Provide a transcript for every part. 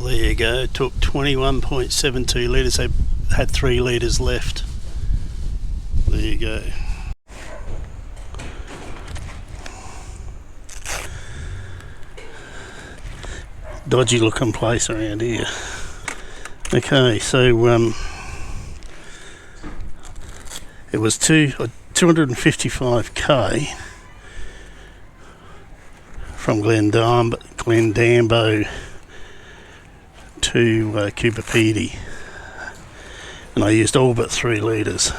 there you go. It took 21.72 litres. They had 3 litres left. There you go. Dodgy looking place around here. Okay, so it was 255k from Glendambo to Coober Pedy, and I used all but 3 litres.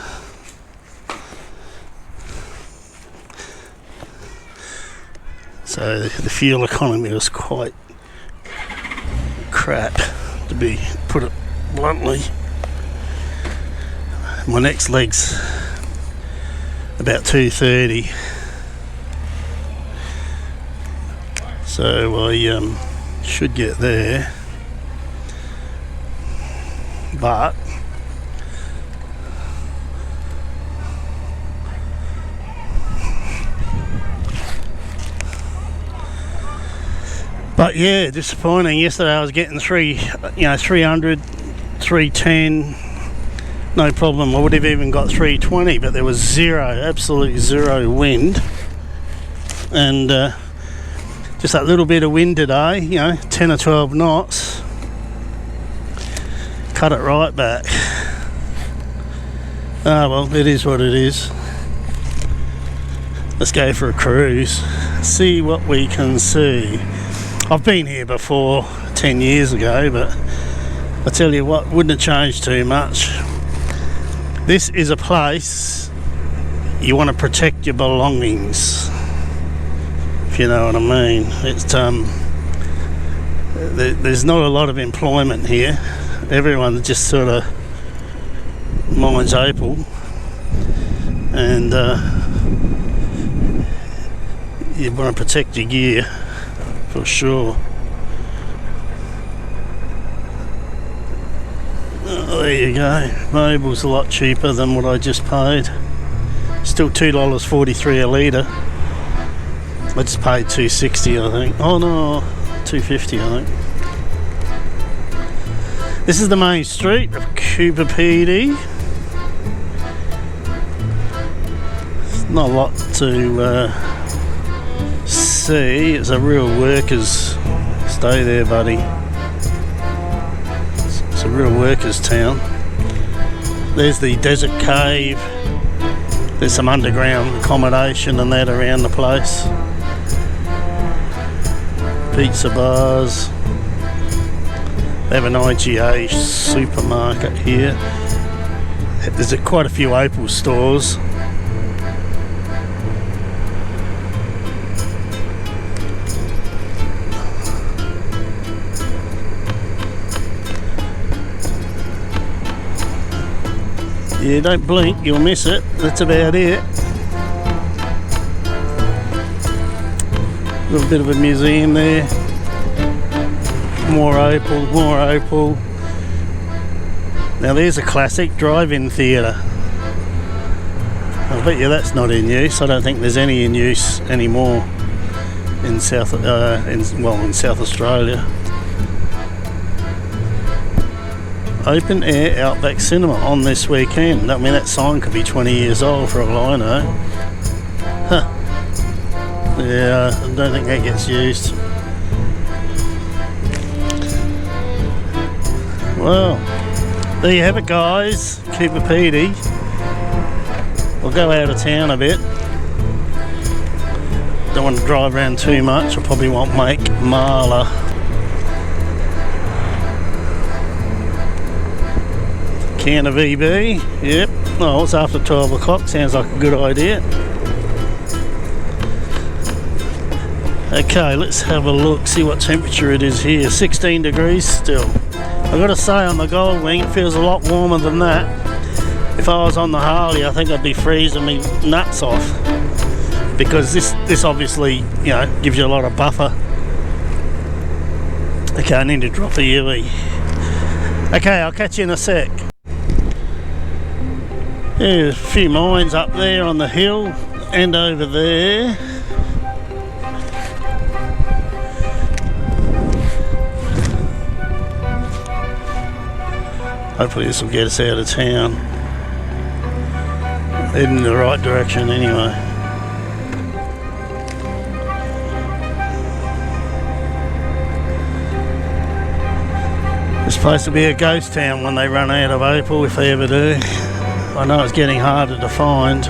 So the fuel economy was quite crap, to be put it bluntly. My next leg's about 230, so I should get there, but yeah, disappointing. Yesterday I was getting 300, 310, no problem. I would have even got 320, but there was zero, absolute zero wind, and just that little bit of wind today, 10 or 12 knots, cut it right back. Ah well, it is what it is. Let's go for a cruise, see what we can see. I've been here before 10 years ago, but I tell you what, wouldn't have changed too much. This is a place you want to protect your belongings, if you know what I mean. It's there's not a lot of employment here. Everyone just sort of minds April, and you want to protect your gear for sure. Oh, there you go. Mobil's a lot cheaper than what I just paid. Still $2.43 a litre. I just paid $2.60, I think. Oh no, $2.50 I think. This is the main street of Coober Pedy. Not a lot to see. It's a real workers. Stay there, buddy. It's a real workers town. There's the desert cave. There's some underground accommodation and that around the place. Pizza bars. They have an IGA supermarket here. There's quite a few Opal stores. Yeah, don't blink, you'll miss it. That's about it. A little bit of a museum there. More Opal, more Opal. Now there's a classic drive-in theatre. I bet you that's not in use. I don't think there's any in use anymore in South Australia. Open air Outback Cinema on this weekend. I mean, that sign could be 20 years old for all I know. Huh. Yeah, I don't think that gets used. Well, there you have it, guys. Coober Pedy. We'll go out of town a bit. Don't want to drive around too much. I probably won't make Marla. Can of EB, yep. Oh, it's after 12 o'clock, sounds like a good idea. Okay, let's have a look, see what temperature it is here. 16 degrees still. I've got to say, on the Goldwing, it feels a lot warmer than that. If I was on the Harley, I think I'd be freezing me nuts off. Because this obviously, gives you a lot of buffer. Okay, I need to drop a UE. Okay, I'll catch you in a sec. There's a few mines up there on the hill and over there. Hopefully this will get us out of town. Heading in the right direction anyway. This place will be a ghost town when they run out of opal, if they ever do. I know it's getting harder to find.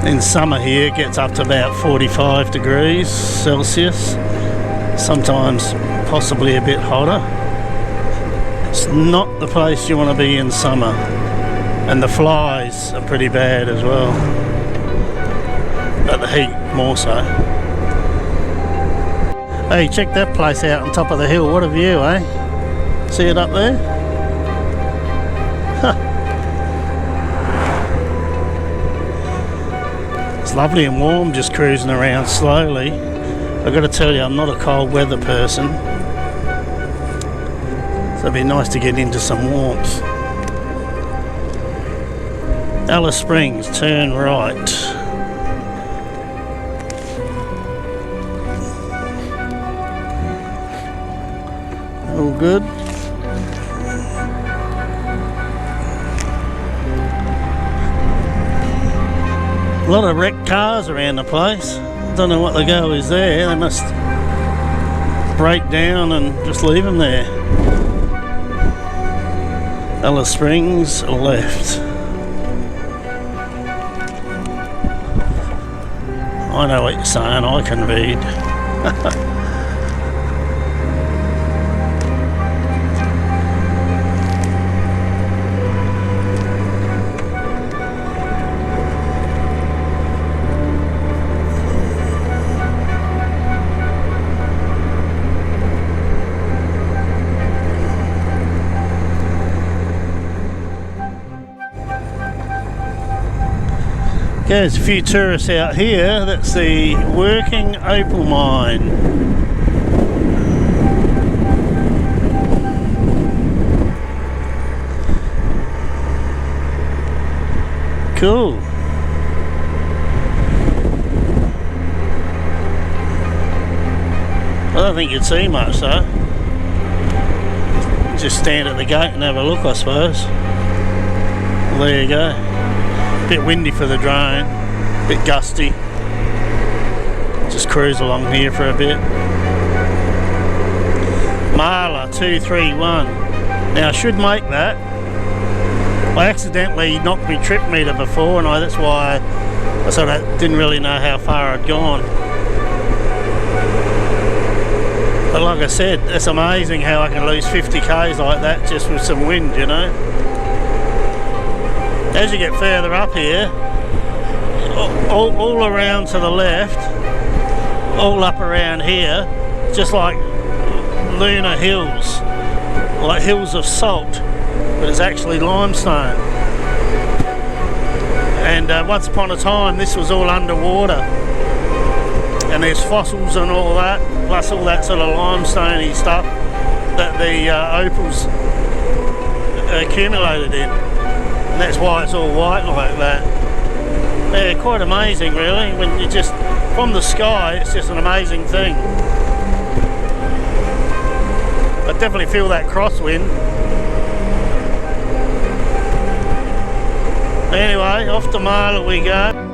In summer here it gets up to about 45 degrees Celsius, sometimes possibly a bit hotter. It's not the place you want to be in summer, and the flies are pretty bad as well, but the heat more so. Hey, check that place out on top of the hill. What a view, eh? See it up there? It's lovely and warm, just cruising around slowly. I've got to tell you, I'm not a cold weather person, so it'd be nice to get into some warmth. Alice Springs, turn right. All good. A lot of wrecked cars around the place. Don't know what the go is there. They must break down and just leave them there. Alice Springs left. I know what you're saying, I can read. There's a few tourists out here. That's the working opal mine. Cool. I don't think you'd see much though. Just stand at the gate and have a look, I suppose. Well, there you go. Bit windy for the drone, bit gusty. Just cruise along here for a bit. Marla 231. Now I should make that. I accidentally knocked my trip meter before, and that's why I sort of didn't really know how far I'd gone. But like I said, it's amazing how I can lose 50 k's like that just with some wind, you know. As you get further up here, all around to the left, all up around here, just like lunar hills, like hills of salt, but it's actually limestone. And once upon a time this was all underwater, and there's fossils and all that, plus all that sort of limestoney stuff that the opals accumulated in. And that's why it's all white like that. Yeah, quite amazing really. When you just, from the sky, it's just an amazing thing. I definitely feel that crosswind. Anyway, off to Marla we go.